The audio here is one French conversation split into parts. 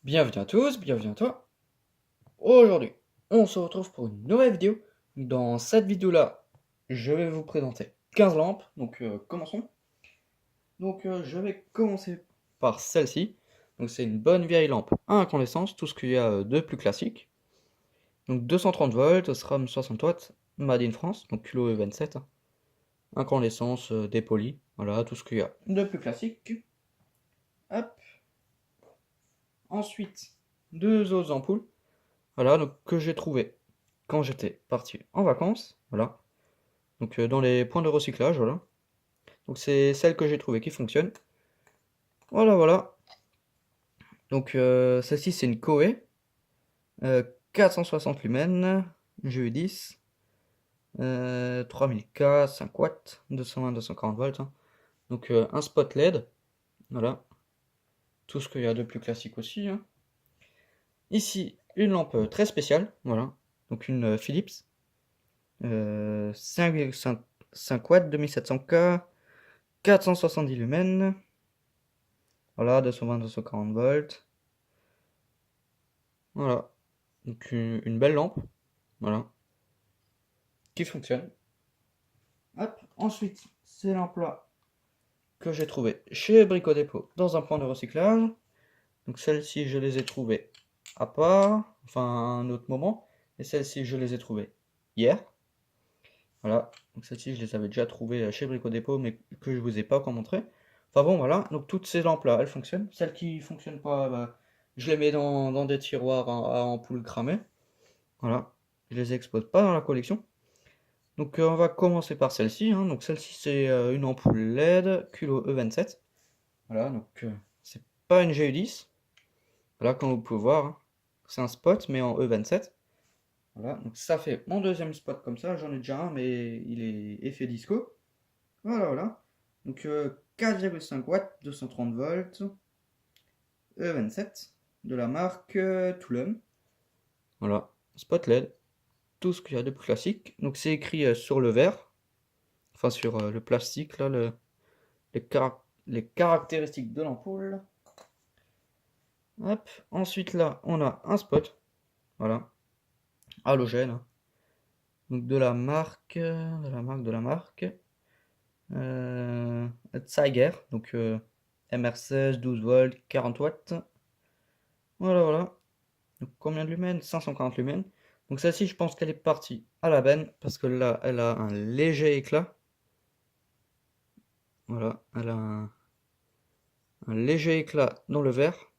Bienvenue à tous, bienvenue à toi. Aujourd'hui, on se retrouve pour une nouvelle vidéo. Dans cette vidéo-là, je vais vous présenter 15 lampes. Donc, commençons. Donc, je vais commencer par celle-ci. Donc, c'est une bonne vieille lampe à incandescence, tout ce qu'il y a de plus classique. Donc, 230 volts, SRAM 60 watts, Made in France, donc culot E27. Incandescence, dépolie, voilà, tout ce qu'il y a de plus classique. Hop. Ensuite, deux autres ampoules. Voilà, donc que j'ai trouvé quand j'étais parti en vacances, voilà. Donc dans les points de recyclage, voilà. Donc c'est celle que j'ai trouvé qui fonctionne. Voilà, voilà. Donc celle-ci c'est une Koei, 460 lumens, GU10, 3000K, 5 watts, 220, 240 volts, hein. Donc un spot LED, voilà. Tout ce qu'il y a de plus classique aussi, hein. Ici, une lampe très spéciale, voilà. Donc une Philips, 5,5 watts, 2700K, 470 lumens, voilà, 220, 240 volts, voilà, donc une belle lampe, voilà, qui fonctionne. Hop. Ensuite, c'est l'emploi que j'ai trouvé chez Brico Dépôt dans un point de recyclage. Donc celles-ci, je les ai trouvées à part, enfin à un autre moment, et celles-ci, je les ai trouvées hier. Voilà, donc celles-ci, je les avais déjà trouvées chez Brico Dépôt, mais que je vous ai pas encore montré. Enfin bon, voilà, donc toutes ces lampes-là, elles fonctionnent. Celles qui ne fonctionnent pas, bah, je les mets dans des tiroirs à ampoules cramées. Voilà, je les expose pas dans la collection. Donc on va commencer par celle-ci, hein. Donc celle-ci, c'est une ampoule LED Culot E27. Voilà, donc c'est pas une GU10. Voilà, comme vous pouvez voir, hein, c'est un spot, mais en E27. Voilà, donc ça fait mon deuxième spot comme ça. J'en ai déjà un, mais il est effet disco. Voilà, voilà. Donc 4,5 watts, 230 volts, E27 de la marque Toulon. Voilà, spot LED, tout ce qu'il y a de plus classique. Donc c'est écrit sur le verre, enfin sur le plastique, là, les, les caractéristiques de l'ampoule. Hop. Ensuite là, on a un spot, voilà, halogène, hein. Donc de la marque, Zeiger, donc MR16, 12 volts, 40 watts. Voilà, voilà. Donc combien de lumens? 540 lumens. Donc celle-ci, je pense qu'elle est partie à la benne, parce que là, elle a un léger éclat. Voilà, elle a un léger éclat dans le verre.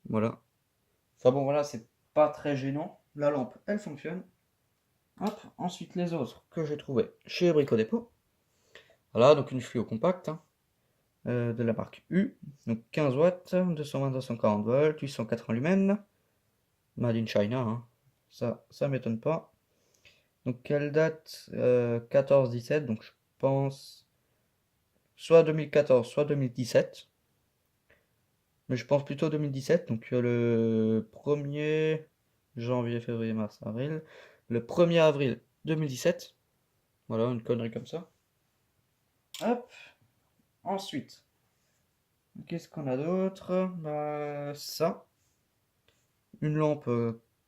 Voilà. Enfin bon, voilà, c'est pas très gênant. La lampe, elle fonctionne. Hop, ensuite les autres que j'ai trouvé chez Brico Dépôt. Voilà, donc une fluo compacte, hein, de la marque U. Donc 15 watts, 220, 240 volts, 880 lumens. Made in China, hein. Ça m'étonne pas. Donc elle date 14-17, donc je pense soit 2014, soit 2017. Mais je pense plutôt 2017, donc le 1er janvier, février, mars, avril. Le 1er avril 2017. Voilà, une connerie comme ça. Hop. Ensuite, qu'est-ce qu'on a d'autre? Bah, ça. Une lampe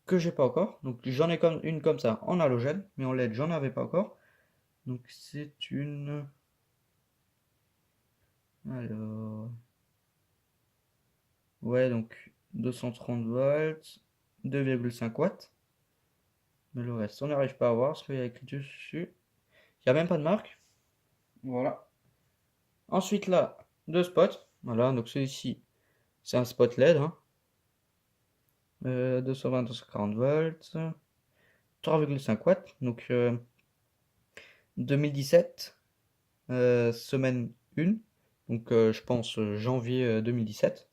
que j'ai pas encore. Donc j'en ai comme une comme ça en halogène, mais en LED j'en avais pas encore. Donc c'est une. Alors. Ouais, donc 230 volts, 2,5 watts. Mais le reste, on n'arrive pas à voir ce qu'il y a écrit dessus. Il n'y a même pas de marque. Voilà. Ensuite, là, deux spots. Voilà, donc celui-ci, c'est un spot LED, hein. 220, 240 volts, 3,5 watts. Donc 2017, semaine 1. Donc je pense janvier 2017.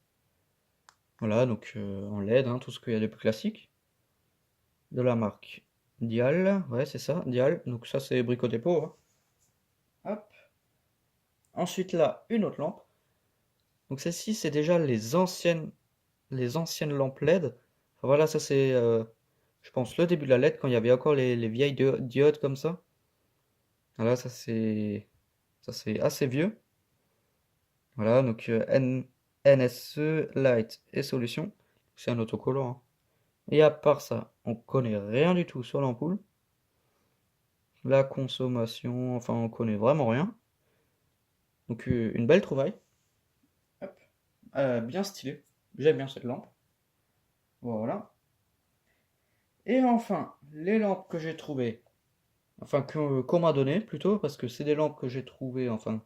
Voilà, donc en LED, hein, tout ce qu'il y a de plus classique. De la marque Dial, ouais, c'est ça, Dial. Donc ça, c'est Brico Dépôt, hein. Hop. Ensuite là, une autre lampe. Donc celle-ci, c'est déjà les anciennes lampes LED. Enfin, voilà, ça c'est, je pense, le début de la LED, quand il y avait encore les vieilles diodes comme ça. Voilà, ça c'est assez vieux. Voilà, donc NSE, Light et Solution. C'est un autocollant, hein. Et à part ça, on connaît rien du tout sur l'ampoule. La consommation, enfin on connaît vraiment rien. Donc une belle trouvaille. Hop. Bien stylée. J'aime bien cette lampe. Voilà. Et enfin, les lampes que j'ai trouvées, enfin qu'on m'a donné plutôt, parce que c'est des lampes que j'ai trouvées, enfin,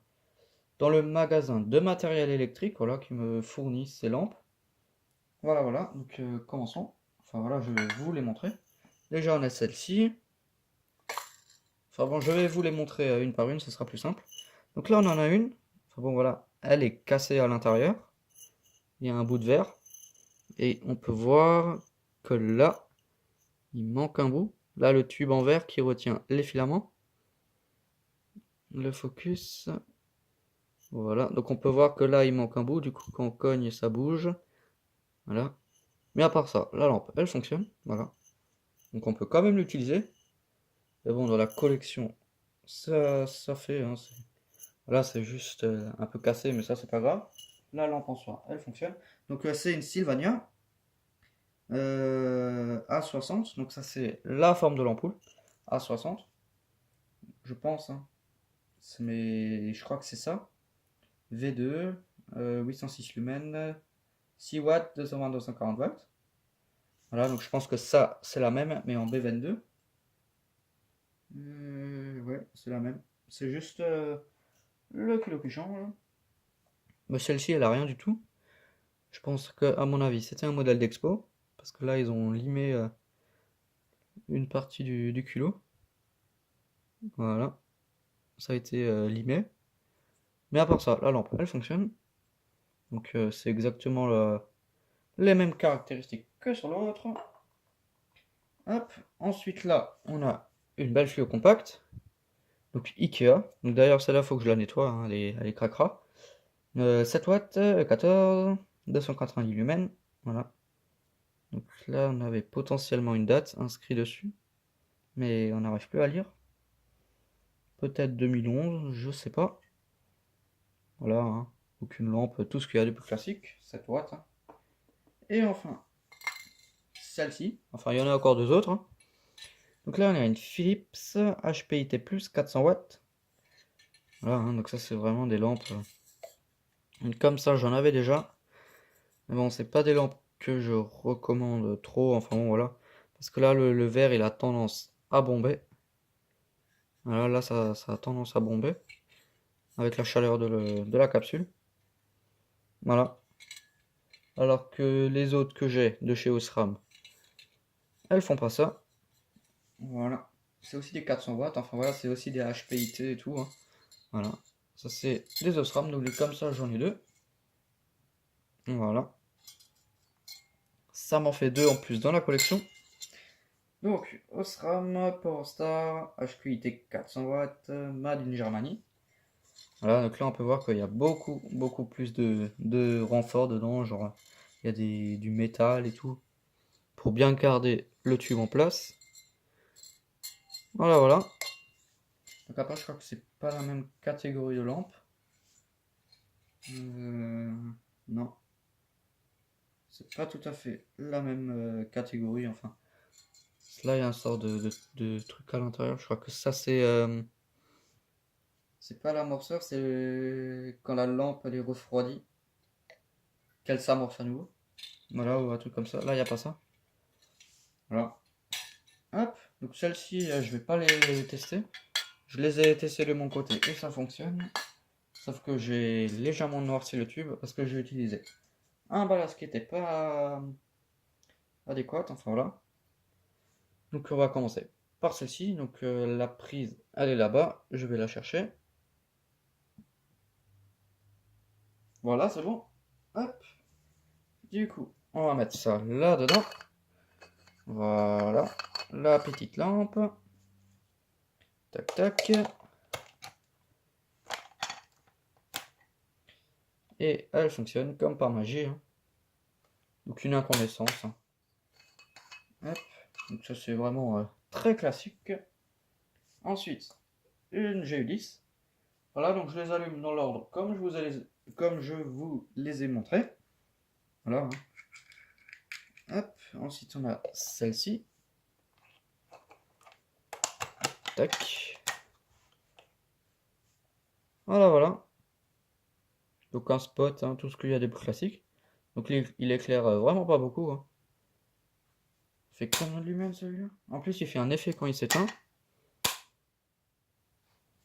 dans le magasin de matériel électrique, voilà, qui me fournissent ces lampes. Voilà, voilà. Donc commençons. Enfin voilà, je vais vous les montrer. Déjà on a celle-ci. Enfin bon, je vais vous les montrer une par une, ce sera plus simple. Donc là on en a une. Enfin bon voilà, elle est cassée à l'intérieur. Il y a un bout de verre. Et on peut voir que là, il manque un bout. Là, le tube en verre qui retient les filaments. Le focus. Voilà. Donc on peut voir que là, il manque un bout. Du coup, quand on cogne, ça bouge. Voilà. Mais à part ça, la lampe, elle fonctionne. Voilà. Donc on peut quand même l'utiliser. Mais bon, dans la collection, ça fait, hein, là, c'est juste un peu cassé, mais ça, c'est pas grave. La lampe en soi, elle fonctionne. Donc c'est une Sylvania A60. Donc ça, c'est la forme de l'ampoule. A60. Je pense, hein. Mais je crois que c'est ça. V2, 806 lumens, 6 watts, 220, 240 watts. Voilà, donc je pense que ça, c'est la même, mais en B22. Ouais, c'est la même. C'est juste le kilo qui change. Mais celle-ci, elle a rien du tout. Je pense que, à mon avis, c'était un modèle d'expo. Parce que là, ils ont limé une partie du culot. Voilà, ça a été limé. Mais à part ça, la lampe, elle fonctionne. Donc c'est exactement les mêmes caractéristiques que sur l'autre. Hop. Ensuite là, on a une belle fluo compacte. Donc Ikea. Donc d'ailleurs celle-là, faut que je la nettoie, hein, elle est cracra. 7 watts, 14, 290 lumens. Voilà. Donc là, on avait potentiellement une date inscrite dessus. Mais on n'arrive plus à lire. Peut-être 2011, je sais pas. Voilà, hein. Aucune lampe, tout ce qu'il y a de plus classique. 7 watts, hein. Et enfin, celle-ci. Enfin, il y en a encore deux autres, hein. Donc là, on a une Philips HPIT Plus 400 watts. Voilà, hein, donc ça, c'est vraiment des lampes. Comme ça, j'en avais déjà. Mais bon, c'est pas des lampes que je recommande trop. Enfin bon, voilà. Parce que là, le verre, il a tendance à bomber. Voilà, là, ça a tendance à bomber. Avec la chaleur de la capsule. Voilà. Alors que les autres que j'ai de chez Osram, elles font pas ça. Voilà. C'est aussi des 400 watts. Enfin voilà, c'est aussi des HPIT et tout, hein. Voilà. Ça, c'est des Osram. Donc comme ça, j'en ai deux. Voilà. Ça m'en fait deux en plus dans la collection. Donc, Osram, Powerstar, HQIT 400 watts, Made in Germany. Voilà, donc là on peut voir qu'il y a beaucoup plus de renforts dedans. Genre, il y a du métal et tout. Pour bien garder le tube en place. Voilà, voilà. Donc après, je crois que c'est pas la même catégorie de lampe. Non. C'est pas tout à fait la même catégorie, enfin. Là, il y a un sort de truc à l'intérieur. Je crois que ça, c'est pas l'amorceur, c'est quand la lampe elle est refroidie, qu'elle s'amorce à nouveau. Voilà, ou un truc comme ça. Là, il n'y a pas ça. Voilà. Hop. Donc, celle-ci, je vais pas les tester. Je les ai testés de mon côté et ça fonctionne. Sauf que j'ai légèrement noirci le tube parce que j'ai utilisé un ballast qui n'était pas adéquat. Enfin, voilà. Donc on va commencer par celle-ci. Donc la prise, elle est là-bas. Je vais la chercher. Voilà, c'est bon. Hop. Du coup, on va mettre ça là-dedans. Voilà. La petite lampe. Tac, tac. Et elle fonctionne comme par magie, hein. Donc une incandescence, hein. Hop. Donc ça c'est vraiment très classique. Ensuite, une GU10. Voilà, donc je les allume dans l'ordre comme je vous ai comme je vous les ai montrés. Voilà. Hop, ensuite on a celle-ci. Tac. Voilà, voilà. Donc un spot, hein, tout ce qu'il y a des plus classiques. Donc il éclaire vraiment pas beaucoup. Hein. Il fait combien de lumière celui-là? En plus il fait un effet quand il s'éteint.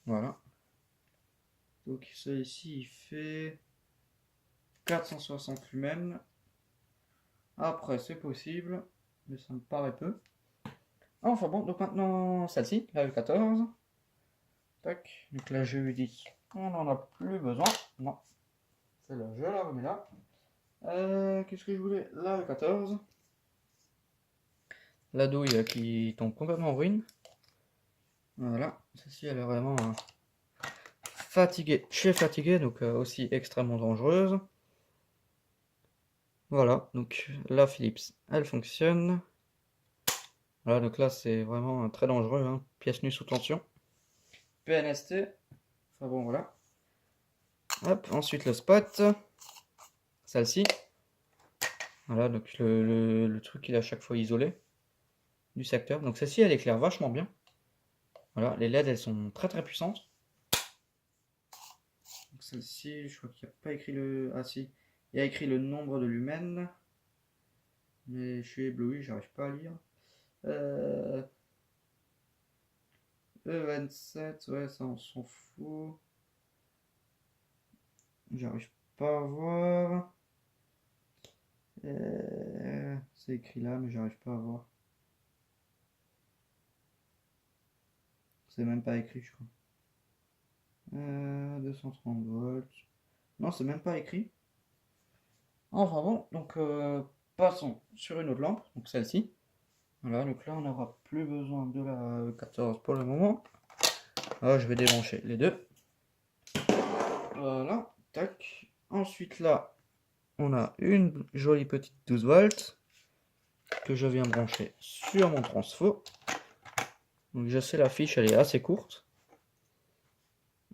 Voilà. Donc celui-ci il fait 460 lumens. Après c'est possible, mais ça me paraît peu. Enfin bon, donc maintenant celle-ci, la E14. Tac, donc la GE10, on n'en a plus besoin. Non, celle-là je la remets là. Qu'est-ce que je voulais? La E14. La douille qui tombe complètement en ruine. Voilà, celle-ci elle est vraiment fatiguée chez fatiguée, donc aussi extrêmement dangereuse. Voilà, donc la Philips elle fonctionne. Voilà, donc là c'est vraiment très dangereux, hein. Pièce nue sous tension. PNST, enfin bon voilà. Hop, ensuite le spot, celle-ci. Voilà, donc le truc il est à chaque fois isolé du secteur. Donc celle-ci elle éclaire vachement bien. Voilà, les LED elles sont très très puissantes. Celle-ci, je crois qu'il n'y a pas écrit le... Ah si, il y a écrit le nombre de lumens. Mais je suis ébloui, j'arrive pas à lire. E27, ouais, ça on s'en fout. J'arrive pas à voir. C'est écrit là, mais j'arrive pas à voir. C'est même pas écrit, je crois. 230 volts. Non, c'est même pas écrit. Enfin bon, donc passons sur une autre lampe, donc celle-ci. Voilà, donc là on n'aura plus besoin de la 14 pour le moment. Alors je vais débrancher les deux. Voilà, tac. Ensuite là, on a une jolie petite 12 volts que je viens brancher sur mon transfo. Donc je sais la fiche elle est assez courte.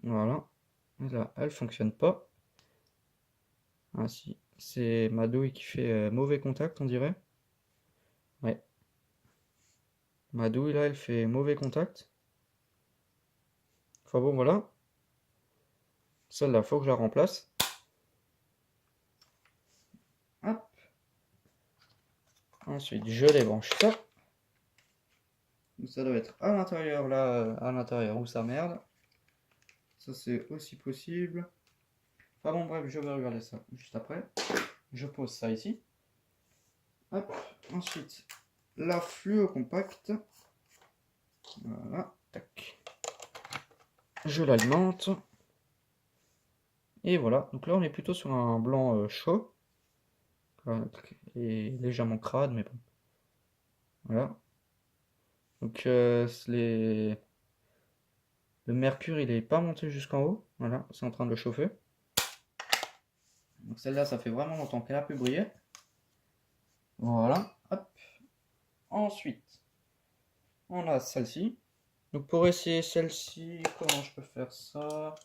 Voilà. Et là elle fonctionne pas. Ah si, c'est ma douille qui fait mauvais contact on dirait. Ouais. Ma douille là elle fait mauvais contact. Enfin bon voilà. Celle-là faut que je la remplace. Hop. Ensuite je débranche ça. Donc ça doit être à l'intérieur là, à l'intérieur où ça merde. Ça c'est aussi possible. Enfin bon bref, je vais regarder ça juste après. Je pose ça ici. Hop. Ensuite, la fluo compacte. Voilà. Tac. Je l'alimente. Et voilà. Donc là on est plutôt sur un blanc chaud. Voilà, et légèrement crade, mais bon. Voilà. Donc le mercure il est pas monté jusqu'en haut. Voilà, c'est en train de chauffer. Donc celle-là ça fait vraiment longtemps qu'elle a pu briller. Voilà. Hop. Ensuite, on a celle-ci. Donc pour essayer celle-ci, comment je peux faire ça?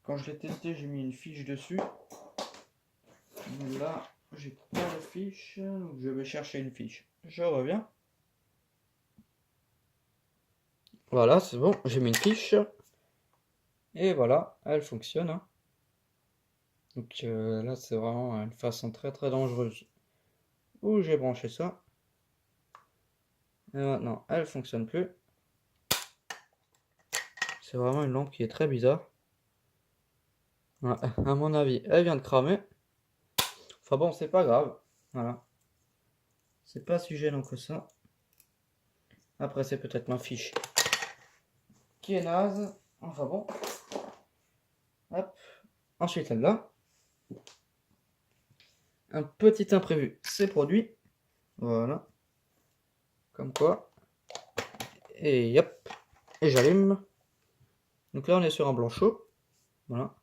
Quand je l'ai testé, j'ai mis une fiche dessus. Mais là, j'ai pas de fiche, donc je vais chercher une fiche. Je reviens. Voilà, c'est bon, j'ai mis une fiche. Et voilà, elle fonctionne. Hein. Donc là, c'est vraiment une façon très très dangereuse où j'ai branché ça. Et maintenant, elle fonctionne plus. C'est vraiment une lampe qui est très bizarre. Voilà, à mon avis, elle vient de cramer. Enfin bon, c'est pas grave. Voilà. C'est pas si gênant que ça. Après, c'est peut-être ma fiche qui est naze. Enfin bon. Hop. Ensuite, celle-là. Un petit imprévu s'est produit. Voilà. Comme quoi. Et hop. Et j'allume. Donc là, on est sur un blanc chaud. Voilà.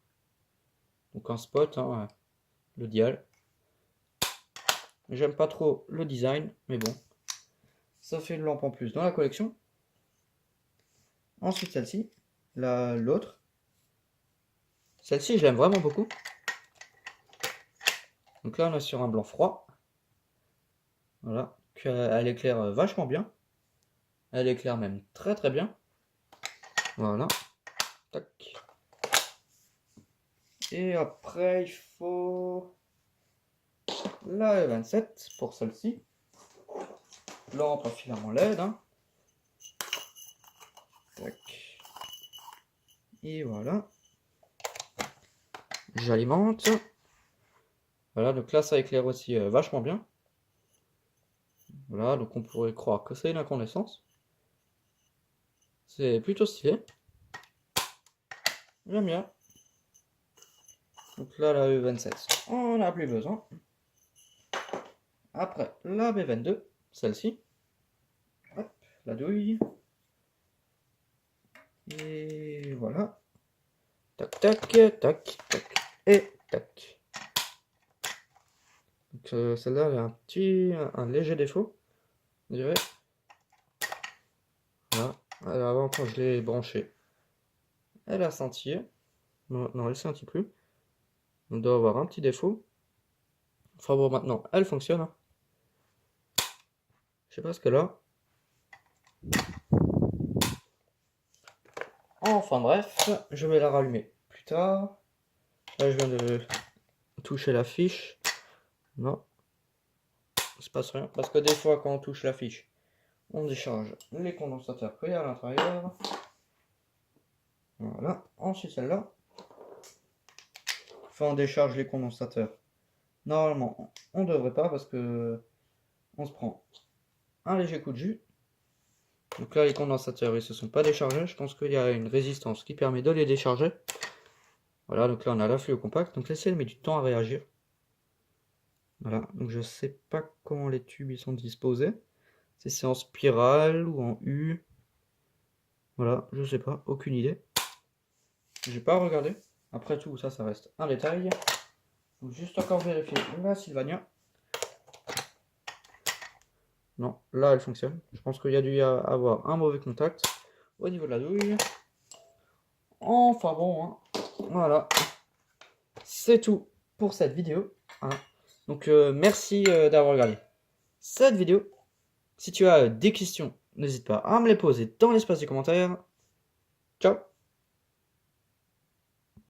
Donc un spot, hein, le dial. J'aime pas trop le design, mais bon. Ça fait une lampe en plus dans la collection. Ensuite, celle-ci. L'autre. Celle-ci, je l'aime vraiment beaucoup. Donc là, on est sur un blanc froid. Voilà, elle éclaire vachement bien. Elle éclaire même très très bien. Voilà. Tac. Et après, il faut la E27 pour celle-ci. Lampe à filament LED. Hein. Tac. Et voilà. J'alimente. Voilà, donc là, ça éclaire aussi vachement bien. Voilà, donc on pourrait croire que c'est une incandescence. C'est plutôt stylé. J'aime bien. Donc là, la E27, on n'a plus besoin. Après, la B22, celle-ci. Hop, la douille. Et voilà. Tac, tac, tac, tac, et tac. Donc celle-là, elle a un léger défaut, je dirais. Voilà. Alors avant, quand je l'ai branchée, elle a scintillé. Non, elle scintille plus. On doit avoir un petit défaut. Enfin bon, maintenant, elle fonctionne. Hein. Je sais pas ce qu'elle a. Enfin bref, je vais la rallumer plus tard. Là, je viens de toucher la fiche. Non, il se passe rien. Parce que des fois, quand on touche la fiche, on décharge les condensateurs qu'il y a à l'intérieur. Voilà. Ensuite, celle-là. Enfin, on décharge les condensateurs. Normalement, on ne devrait pas parce que on se prend un léger coup de jus. Donc là, les condensateurs, ils se sont pas déchargés. Je pense qu'il y a une résistance qui permet de les décharger. Voilà, donc là, on a l'afflux au compact. Donc là, elle met du temps à réagir. Voilà, donc je sais pas comment les tubes ils sont disposés. Si c'est en spirale ou en U. Voilà, je sais pas, aucune idée. J'ai pas regardé. Après tout, ça reste un détail. Faut juste encore vérifier la Sylvania. Non, là elle fonctionne. Je pense qu'il y a dû y avoir un mauvais contact au niveau de la douille. Enfin bon, hein. Voilà. C'est tout pour cette vidéo. Hein. Donc merci d'avoir regardé cette vidéo. Si tu as des questions, n'hésite pas à me les poser dans l'espace des commentaires. Ciao!